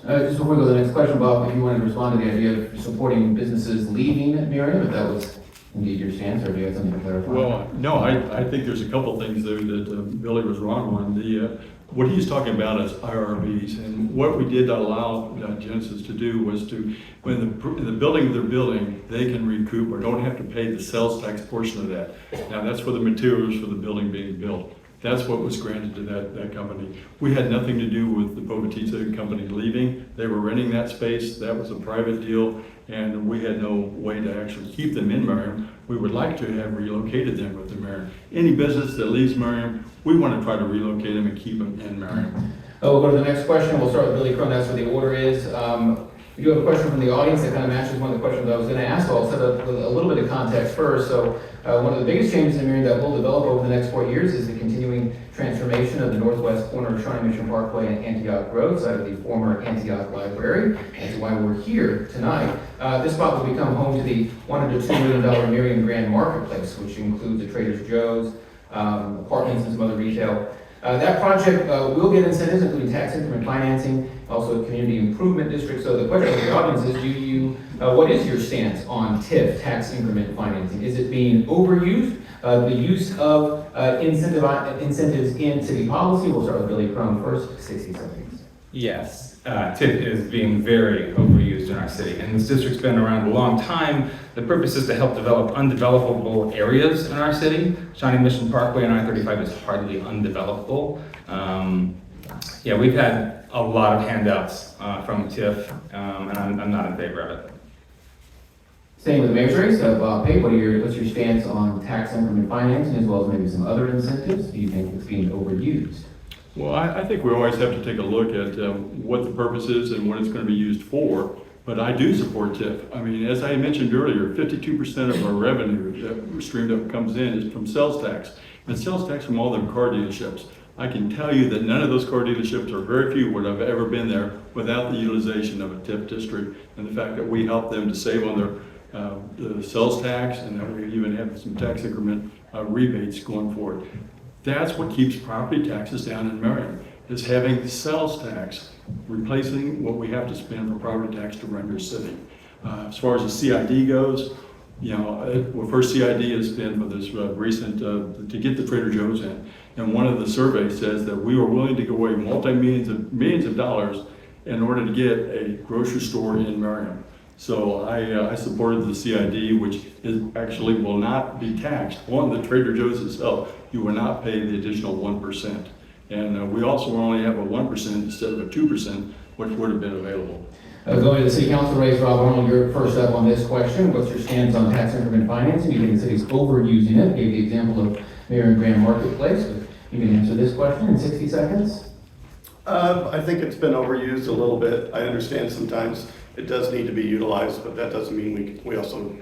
Just before we go to the next question, Bob, if you wanted to respond to the idea of supporting businesses leaving Merriam, if that was indeed your stance, or do you have something to clarify? Well, no, I think there's a couple things there that Billy was wrong on. What he's talking about is IRBs, and what we did allow Genesis to do was to, when the building they're building, they can recoup or don't have to pay the sales tax portion of that. Now, that's for the materials for the building being built. That's what was granted to that company. We had nothing to do with the Povetizia company leaving. They were renting that space. That was a private deal, and we had no way to actually keep them in Merriam. We would like to have relocated them with the Merriam. Any business that leaves Merriam, we want to try to relocate them and keep them in Merriam. We'll go to the next question. We'll start with Billy Crone. That's where the order is. We do have a question from the audience that kind of matches one of the questions I was going to ask, so I'll set up with a little bit of context first. So one of the biggest changes in Merriam that will develop over the next 4 years is the continuing transformation of the northwest corner of Shawnee Mission Parkway and Antioch Road, side of the former Antioch Library. That's why we're here tonight. This spot will become home to the $1 to $2 million Merriam Grand Marketplace, which includes a Trader Joe's, apartments, and some other retail. That project will get incentives, including tax increment financing, also a community improvement district. So the question of the audience is, what is your stance on TIF, tax increment financing? Is it being overused? The use of incentives in city policy? We'll start with Billy Crone first, 60 seconds. Yes, TIF is being very overused in our city, and this district's been around a long time. The purpose is to help develop undevelopable areas in our city. Shawnee Mission Parkway and I-35 is hardly undevelopable. Yeah, we've had a lot of handouts from TIF, and I'm not in favor of it. Staying with the mayor's race, Bob Pate, what's your stance on tax increment financing as well as maybe some other incentives? Do you think it's being overused? Well, I think we always have to take a look at what the purpose is and what it's going to be used for. But I do support TIF. I mean, as I mentioned earlier, 52% of our revenue stream that comes in is from sales tax. And sales tax from all them car dealerships. I can tell you that none of those car dealerships, or very few, would have ever been there without the utilization of a TIF district and the fact that we help them to save on their the sales tax, and that we even have some tax increment rebates going forward. That's what keeps property taxes down in Merriam, is having the sales tax replacing what we have to spend for property tax to run your city. As far as the CID goes, you know, well, first CID has been for this recent, to get the Trader Joe's in. And one of the surveys says that we were willing to go away millions of dollars in order to get a grocery store in Merriam. So I supported the CID, which actually will not be taxed. On the Trader Joe's itself, you will not pay the additional 1%. And we also only have a 1% instead of a 2%, which would have been available. Going to the city council race, Rob Arnold, you're first up on this question. What's your stance on tax increment financing? Do you think the city's overusing it? Gave the example of Merriam Grand Marketplace. You can answer this question in 60 seconds. I think it's been overused a little bit. I understand sometimes it does need to be utilized, but that doesn't mean we also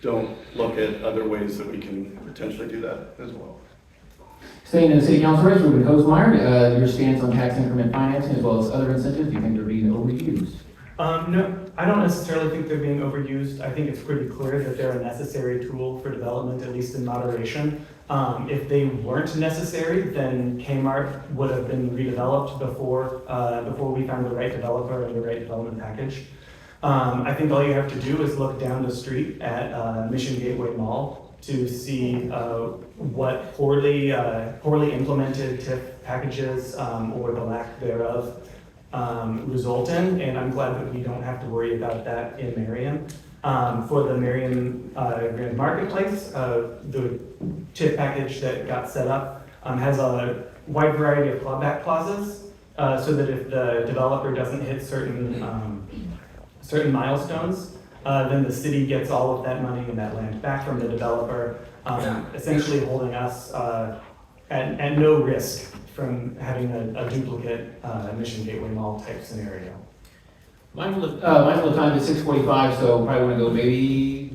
don't look at other ways that we can potentially do that as well. Staying in the city council race, Ruben Kosmeyer, your stance on tax increment financing as well as other incentives, do you think they're being overused? No, I don't necessarily think they're being overused. I think it's pretty clear that they're a necessary tool for development, at least in moderation. If they weren't necessary, then Kmart would have been redeveloped before we found the right developer and the right development package. I think all you have to do is look down the street at Mission Gateway Mall to see what poorly implemented TIF packages or the lack thereof result in, and I'm glad that we don't have to worry about that in Merriam. For the Merriam Grand Marketplace, the TIF package that got set up has a wide variety of clawback clauses, so that if the developer doesn't hit certain milestones, then the city gets all of that money and that land back from the developer, essentially holding us at no risk from having a duplicate Mission Gateway Mall type scenario. Mindful of time at 6:45, so probably want to go maybe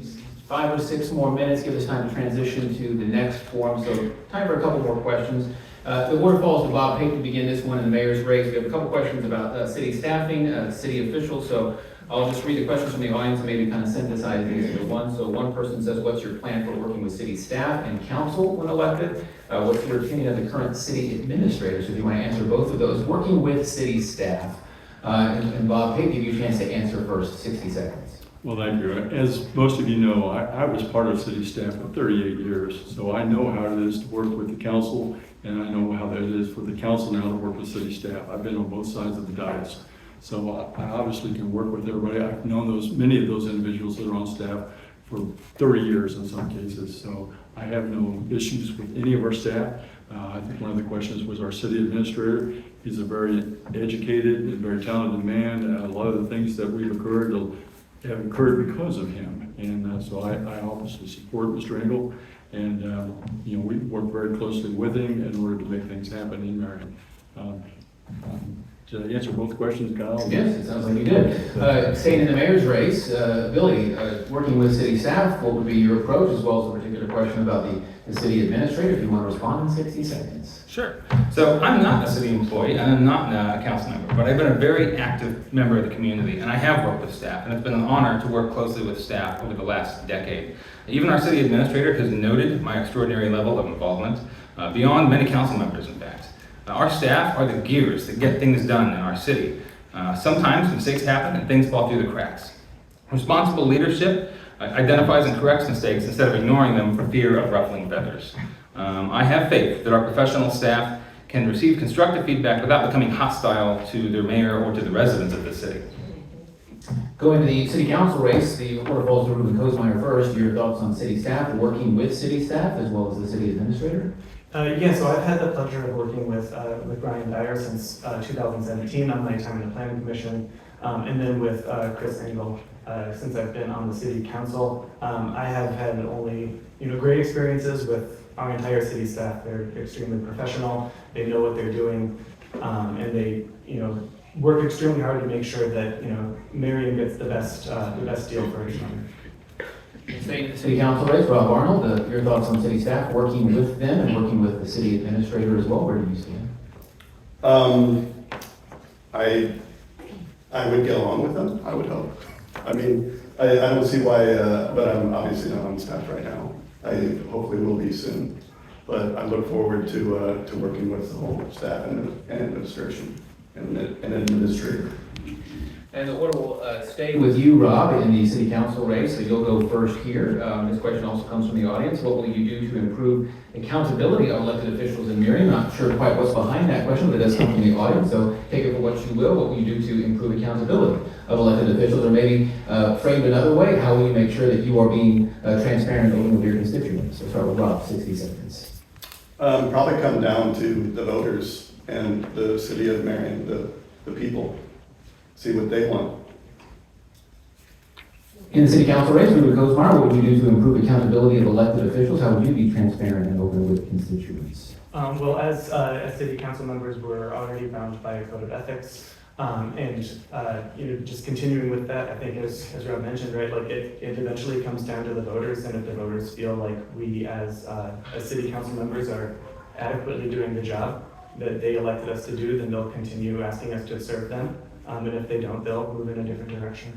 5 or 6 more minutes, give us time to transition to the next forum, so time for a couple more questions. The word falls to Bob Pate to begin this one in the mayor's race. We have a couple questions about city staffing, city officials, so I'll just read the questions from the audience and maybe kind of synthesize these into one. So one person says, what's your plan for working with city staff and council when elected? What's your opinion of the current city administrator? So if you want to answer both of those, working with city staff. And Bob, Pate, give you a chance to answer first, 60 seconds. Well, thank you. As most of you know, I was part of city staff for 38 years, so I know how it is to work with the council, and I know how it is for the council now to work with city staff. I've been on both sides of the dais, so I obviously can work with everybody. I've known many of those individuals that are on staff for 30 years in some cases, so I have no issues with any of our staff. I think one of the questions was our city administrator. He's a very educated and very talented man. A lot of the things that we've have occurred because of him. And so I obviously support Mr. Engel. And, we work very closely with him in order to make things happen in Merriam. Did I answer both questions, Kyle? Yes, it sounds like you did. Staying in the mayor's race, Billy, working with city staff, what would be your approach, as well as a particular question about the city administrator, if you want to respond in 60 seconds. Sure. So I'm not a city employee and I'm not a council member, but I've been a very active member of the community and I have worked with staff, and it's been an honor to work closely with staff over the last decade. Even our city administrator has noted my extraordinary level of involvement, beyond many council members, in fact. Our staff are the gears that get things done in our city. Sometimes mistakes happen and things fall through the cracks. Responsible leadership identifies and corrects mistakes instead of ignoring them for fear of ruffling feathers. I have faith that our professional staff can receive constructive feedback without becoming hostile to their mayor or to the residents of the city. Going to the city council race, the order falls to Ruben Kosmeyer first. Your thoughts on city staff, working with city staff, as well as the city administrator? Yeah, so I've had the pleasure of working with Brian Dyer since 2017 on my time in the planning commission, and then with Chris Engel since I've been on the city council. I have had only great experiences with our entire city staff. They're extremely professional. They know what they're doing, and they work extremely hard to make sure that Merriam gets the best deal for everyone. Staying in the city council race, Rob Arnold, your thoughts on city staff, working with them and working with the city administrator as well. Where do you stand? I would get along with them, I would hope. I mean, I don't see why, but I'm obviously not on staff right now. I hopefully will be soon. But I look forward to working with the whole staff and administration and administrator. And the order will stay with you, Rob, in the city council race, so you'll go first here. This question also comes from the audience. What will you do to improve accountability of elected officials in Merriam? Not sure quite what's behind that question, but it does come from the audience, so take it for what you will. What will you do to improve accountability of elected officials? Or maybe framed another way, how will you make sure that you are being transparent and open with your constituents? So start with Rob, 60 seconds. Probably come down to the voters and the city of Merriam, the people. See what they want. In the city council race, Ruben Kosmar, what would you do to improve accountability of elected officials? How would you be transparent and open with constituents? Well, as city council members, we're already bound by a code of ethics. Just continuing with that, I think as Rob mentioned, right, like it eventually comes down to the voters, and if the voters feel like we as city council members are adequately doing the job that they elected us to do, then they'll continue asking us to serve them. And if they don't, they'll move in a different direction.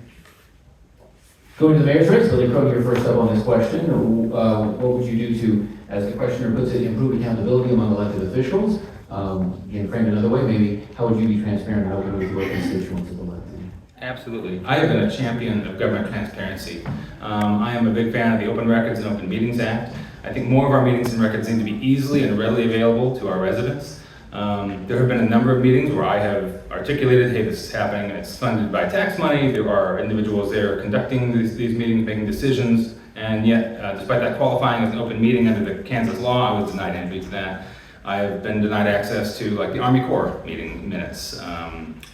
Going to the mayor's race, Billy Crow, you're first up on this question. What would you do to, as the questioner puts it, improve accountability among elected officials? Again, framed another way, maybe, how would you be transparent and open with your constituents of elected? Absolutely. I have been a champion of government transparency. I am a big fan of the Open Records and Open Meetings Act. I think more of our meetings and records need to be easily and readily available to our residents. There have been a number of meetings where I have articulated, hey, this is happening and it's funded by tax money. There are individuals there conducting these meetings, making decisions, and yet, despite that qualifying as an open meeting under the Kansas law, I was denied entry to that. I have been denied access to like the Army Corps meeting minutes,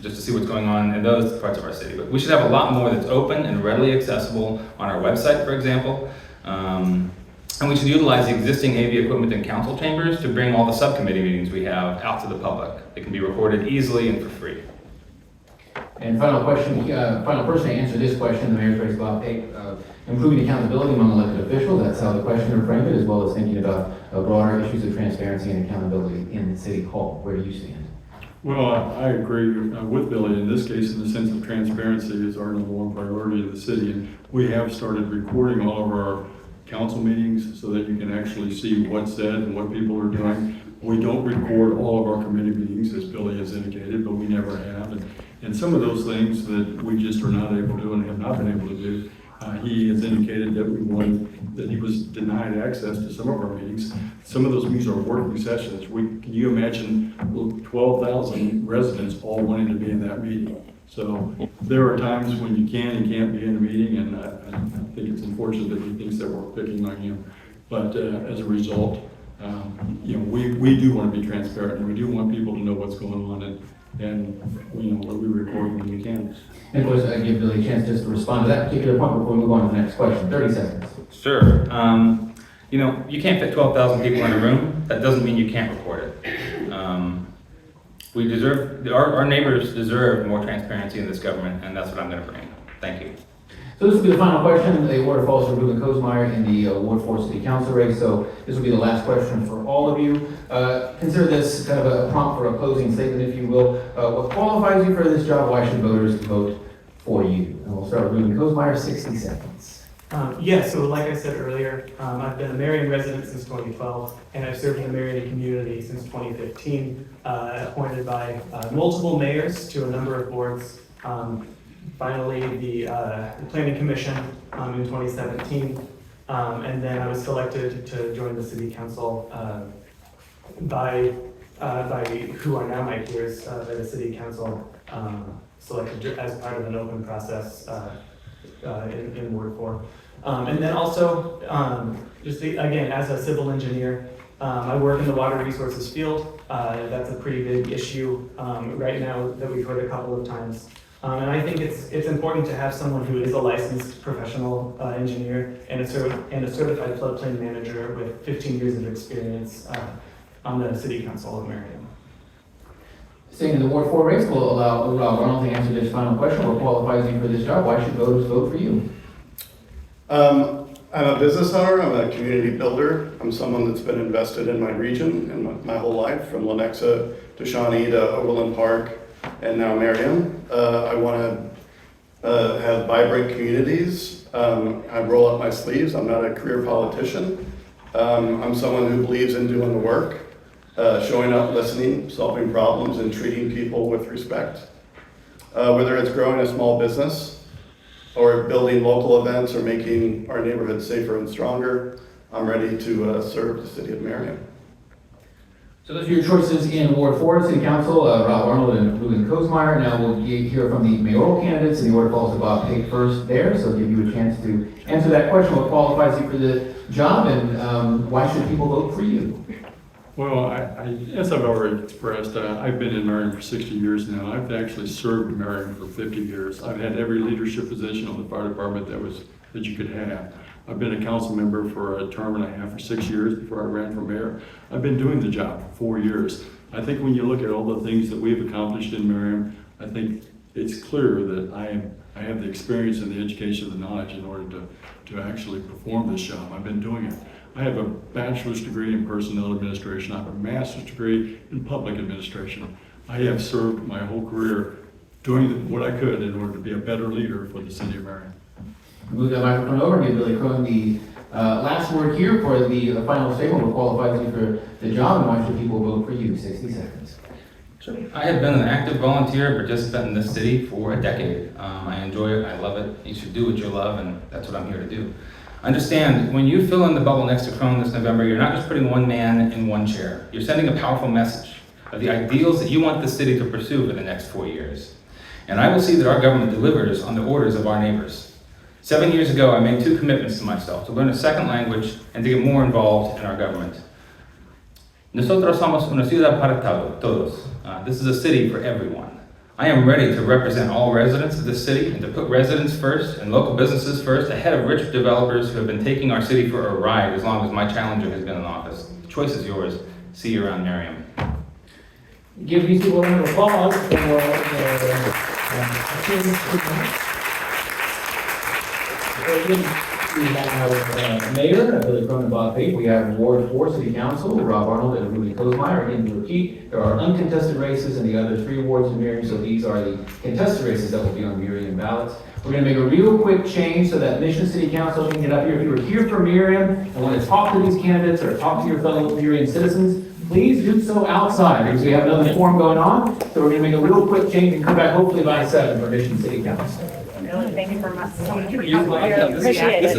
just to see what's going on in those parts of our city. But we should have a lot more that's open and readily accessible on our website, for example. And we should utilize the existing AV equipment in council chambers to bring all the subcommittee meetings we have out to the public. They can be recorded easily and for free. And final question, final person to answer this question, the mayor's race, Bob Pape, improving accountability among elected officials. That's how the questioner framed it, as well as thinking about broader issues of transparency and accountability in City Hall. Where do you stand? Well, I agree with Billy in this case, in the sense of transparency is our number one priority in the city. And we have started recording all of our council meetings so that you can actually see what's said and what people are doing. We don't record all of our committee meetings, as Billy has indicated, but we never have. And some of those things that we just are not able to do and have not been able to do, he has indicated that he was denied access to some of our meetings. Some of those meetings are working sessions. Can you imagine 12,000 residents all wanting to be in that meeting? So there are times when you can and can't be in a meeting, and I think it's unfortunate that he thinks that we're picking on him. But as a result, we do want to be transparent, and we do want people to know what's going on, and what we record when we can. And of course, I give Billy a chance just to respond to that particular point before we move on to the next question. 30 seconds. Sure. You can't fit 12,000 people in a room. That doesn't mean you can't record it. We deserve, our neighbors deserve more transparency in this government, and that's what I'm going to bring. Thank you. So this will be the final question. The award falls to Ruben Kosmar in the Ward 4 City Council race. So this will be the last question for all of you. Consider this kind of a prompt for a closing statement, if you will. What qualifies you for this job? Why should voters vote for you? And we'll start with Ruben Kosmar, 60 seconds. So like I said earlier, I've been a Merriam resident since 2012, and I've served in the Merriam community since 2015, appointed by multiple mayors to a number of boards. Finally, the Planning Commission in 2017, and then I was selected to join the City Council by who are now my peers by the City Council, selected as part of an open process in Ward 4. And then also, again, as a civil engineer, I work in the water resources field. That's a pretty big issue right now that we've heard a couple of times. And I think it's important to have someone who is a licensed professional engineer and a certified floodplain manager with 15 years of experience on the City Council of Merriam. Staying in the Ward 4 race, we'll allow Rob Arnold to answer this final question. What qualifies you for this job? Why should voters vote for you? I'm a business owner, I'm a community builder. I'm someone that's been invested in my region and my whole life, from Lenexa to Shawnee to Overland Park and now Merriam. I want to have vibrant communities. I roll up my sleeves. I'm not a career politician. I'm someone who believes in doing the work, showing up, listening, solving problems, and treating people with respect. Whether it's growing a small business, or building local events, or making our neighborhood safer and stronger, I'm ready to serve the city of Merriam. So those are your choices in Ward 4 City Council, Rob Arnold and Ruben Kosmar. Now we'll hear from the mayoral candidates, and the order falls to Bob Pape first there, so give you a chance to answer that question. What qualifies you for the job, and why should people vote for you? Well, as I've already expressed, I've been in Merriam for 60 years now. I've actually served Merriam for 50 years. I've had every leadership position on the fire department that you could have. I've been a council member for a term and a half or 6 years before I ran for mayor. I've been doing the job for 4 years. I think when you look at all the things that we've accomplished in Merriam, I think it's clear that I have the experience and the education and the knowledge in order to actually perform this job. I've been doing it. I have a bachelor's degree in personnel administration. I have a master's degree in public administration. I have served my whole career doing what I could in order to be a better leader for the city of Merriam. Move that microphone over, give Billy Crone the last word here for the final statement, what qualifies you for the job, and why should people vote for you? 60 seconds. I have been an active volunteer participant in this city for a decade. I enjoy it, I love it. You should do what you love, and that's what I'm here to do. Understand, when you fill in the bubble next to Crone this November, you're not just putting one man in one chair. You're sending a powerful message of the ideals that you want the city to pursue for the next 4 years. And I will see that our government delivers on the orders of our neighbors. 7 years ago, I made 2 commitments to myself, to learn a second language and to get more involved in our government. Nosotros somos una ciudad para todos. This is a city for everyone. I am ready to represent all residents of this city and to put residents first and local businesses first ahead of rich developers who have been taking our city for a ride as long as my challenger has been in office. The choice is yours. See you around Merriam. Give these people a round of applause for we have Mayor, Billy Crone and Bob Pate. We have Ward 4 City Council, Rob Arnold and Rudy Kozmeyer. Again, to repeat, there are uncontested races in the other 3 wards in Merriam, so these are the contested races that will be on Merriam ballots. We're going to make a real quick change so that Mission City Council can get up here. If you were here for Merriam and want to talk to these candidates or talk to your fellow Merriam citizens, please do so outside, because we have another forum going on. So we're going to make a real quick change and come back hopefully by 7 for Mission City Council. Thank you very much. Appreciate it.